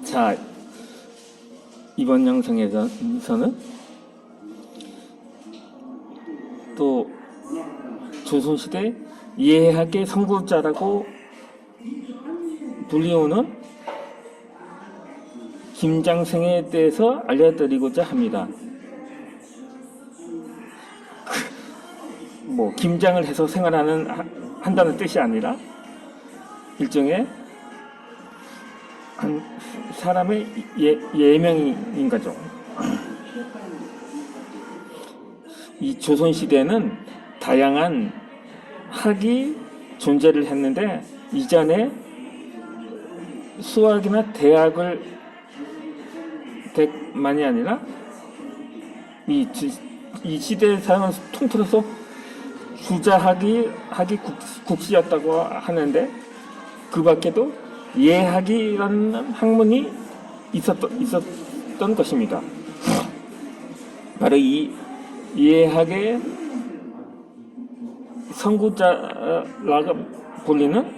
자, 이번 영상에서는 또 조선시대 예하게 선구자라고 불리우는 김장생에 대해서 알려드리고자 합니다. 김장을 해서 한다는 뜻이 아니라 일종의 한 사람의 예명인 거죠. 이 조선시대는 다양한 학이 존재를 했는데, 이전에 수학이나 대학만이 아니라 이 시대의 사용은 통틀어서 주자학이 국시였다고 하는데, 그 밖에도 예학이라는 학문이 있었던 것입니다. 바로 이 예학의 선구자라고 불리는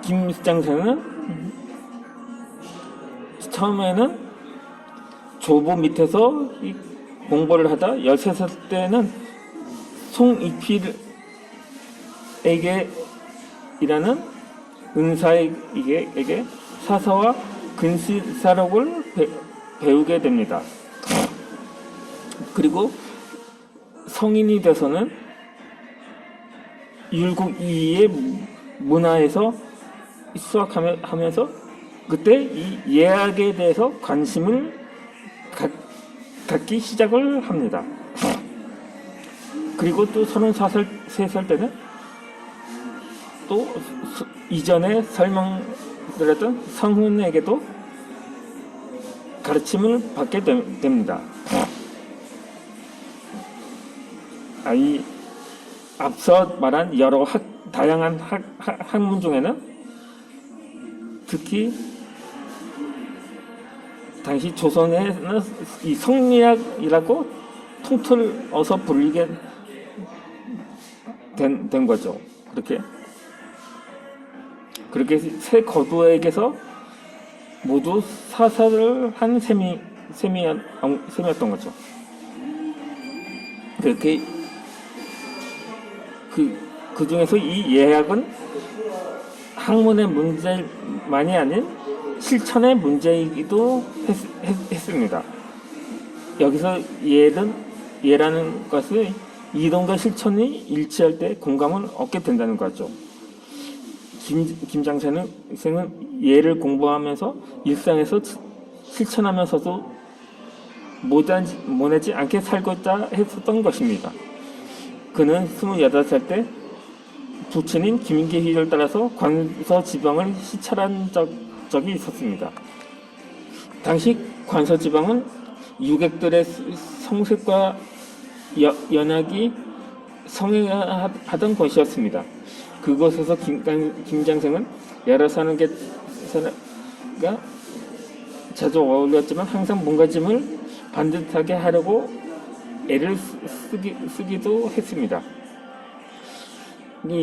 김장생은 처음에는 조부 밑에서 공부를 하다 13살 때는 송익필에게 이라는 은사에게 사서와 근시사록을 배우게 됩니다. 그리고 성인이 돼서는 율곡 이의 문화에서 수학하면서 그때 이 예학에 대해서 관심을 갖기 시작을 합니다. 그리고 또 34살 때는 또 이전에 설명드렸던 성훈에게도 가르침을 받게 됩니다. 이 앞서 말한 여러 다양한 학문 중에는 특히 당시 조선에는 이 성리학이라고 통틀어서 불리게 된 거죠. 그렇게 세 거두에게서 모두 사사를 한 셈이었던 거죠. 그렇게 그 중에서 이 예학은 학문의 문제만이 아닌 실천의 문제이기도 했습니다. 여기서 예라는 것은 이론과 실천이 일치할 때 공감을 얻게 된다는 거죠. 김장생은 예를 공부하면서 일상에서 실천하면서도 모내지 않게 살고자 했었던 것입니다. 그는 28살 때 부친인 김계희를 따라서 관서지방을 시찰한 적이 있었습니다. 당시 관서지방은 유객들의 성색과 연약이 성행하던 곳이었습니다. 그곳에서 김장생은 여러 사람과 자주 어울렸지만 항상 몸가짐을 반듯하게 하려고 애를 쓰기도 했습니다.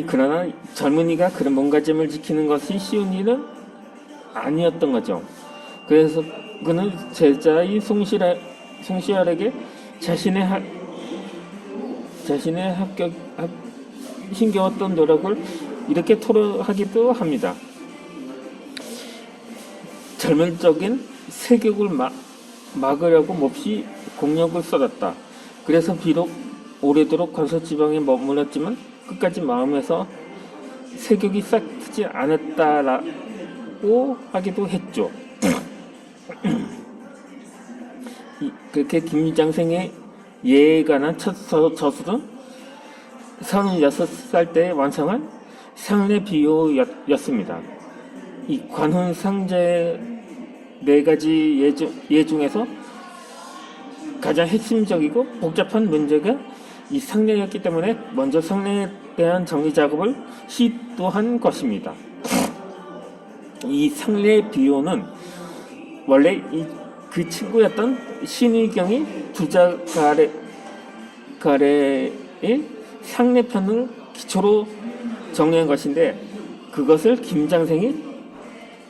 그러나 젊은이가 그런 몸가짐을 지키는 것이 쉬운 일은 아니었던 거죠. 그래서 그는 제자의 송시알에게 자신의 힘겨웠던 노력을 이렇게 토로하기도 합니다. 젊을 적인 세격을 막으려고 몹시 공력을 쏟았다. 그래서 비록 오래도록 관서지방에 머물렀지만 끝까지 마음에서 세격이 싹 트지 않았다라고 하기도 했죠. 그렇게 김장생의 예에 관한 첫 저술은 36살 때 완성한 상례비요였습니다. 이 관훈상제 4가지 예 중에서 가장 핵심적이고 복잡한 문제가 이 상례였기 때문에 먼저 상례에 대한 정리 작업을 시도한 것입니다. 이 상례비요는 원래 그 친구였던 신의경이 주자 가래의 상례편을 기초로 정리한 것인데, 그것을 김장생이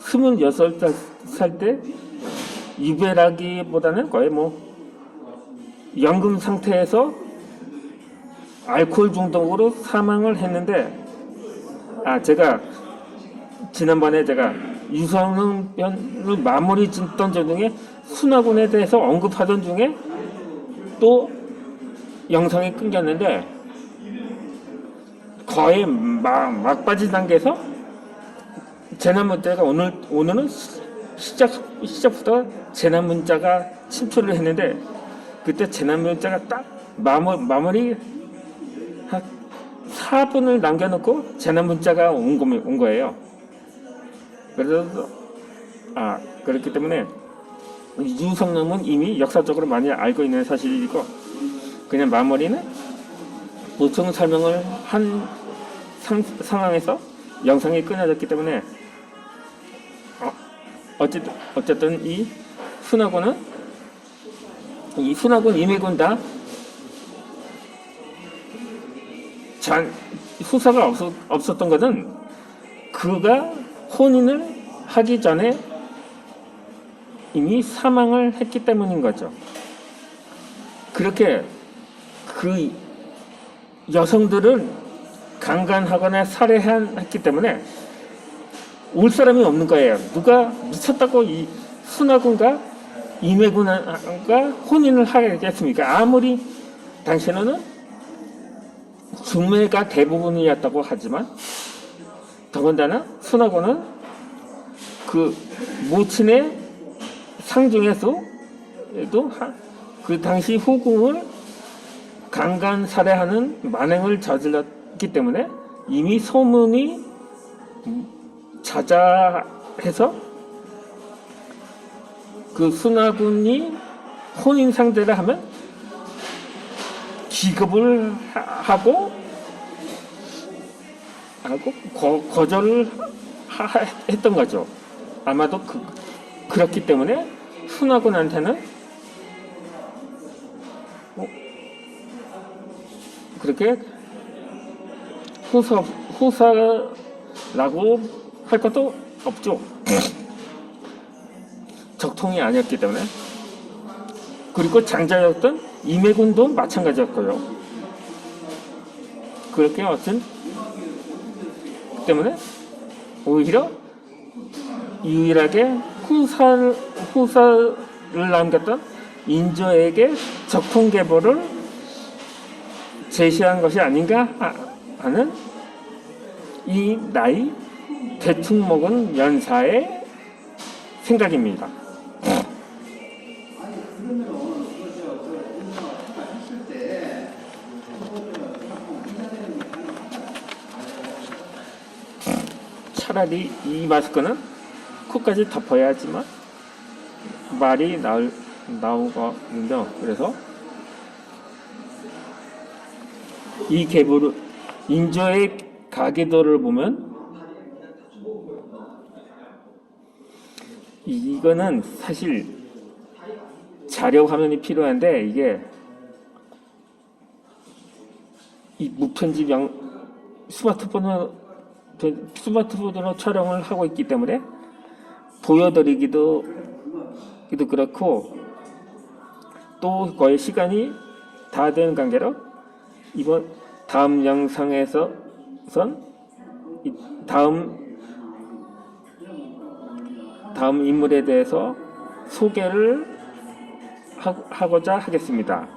26살 때 유배라기보다는 거의 뭐 연금 상태에서 알코올 중독으로 사망을 했는데, 제가 지난번에 제가 유성은 편을 마무리 짓던 중에 순화군에 대해서 언급하던 중에 또 영상이 끊겼는데, 거의 막바지 단계에서 재난 문자가 오늘은 시작부터 재난 문자가 침투를 했는데, 그때 재난 문자가 딱 마무리 한 4분을 남겨놓고 재난 문자가 온 거예요. 그래서 그렇기 때문에 유성룡은 이미 역사적으로 많이 알고 있는 사실이고, 그냥 마무리는 보충 설명을 한 상황에서 영상이 끊어졌기 때문에 어쨌든 이 순화군 임해군 다 후사가 없었던 것은 그가 혼인을 하기 전에 이미 사망을 했기 때문인 거죠. 그렇게 그 여성들을 강간하거나 살해했기 때문에 올 사람이 없는 거예요. 누가 미쳤다고 이 순화군과 임해군과 혼인을 하겠습니까? 아무리 당시에는 중매가 대부분이었다고 하지만, 더군다나 순화군은 그 모친의 상중에서도 그 당시 후궁을 강간 살해하는 만행을 저질렀기 때문에 이미 소문이 자자해서 그 순화군이 혼인 상대를 하면 기겁을 하고 거절을 했던 거죠. 아마도 그렇기 때문에 순화군한테는 그렇게 후사라고 할 것도 없죠. 적통이 아니었기 때문에. 그리고 장자였던 임해군도 마찬가지였고요. 그렇게 어쨌든 때문에 오히려 유일하게 후사를 남겼던 인조에게 적통계보를 제시한 것이 아닌가 하는 이 나이 대충 먹은 연사의 생각입니다. 차라리 이 마스크는 코까지 덮어야 하지만 말이 나오거든요. 그래서 이 계보를 인조의 가계도를 보면 이거는 사실 자료 화면이 필요한데, 이게 이 무편집 스마트폰으로 촬영을 하고 있기 때문에 보여드리기도 그렇고, 또 거의 시간이 다 되는 관계로 다음 영상에선 다음 인물에 대해서 소개를 하고자 하겠습니다.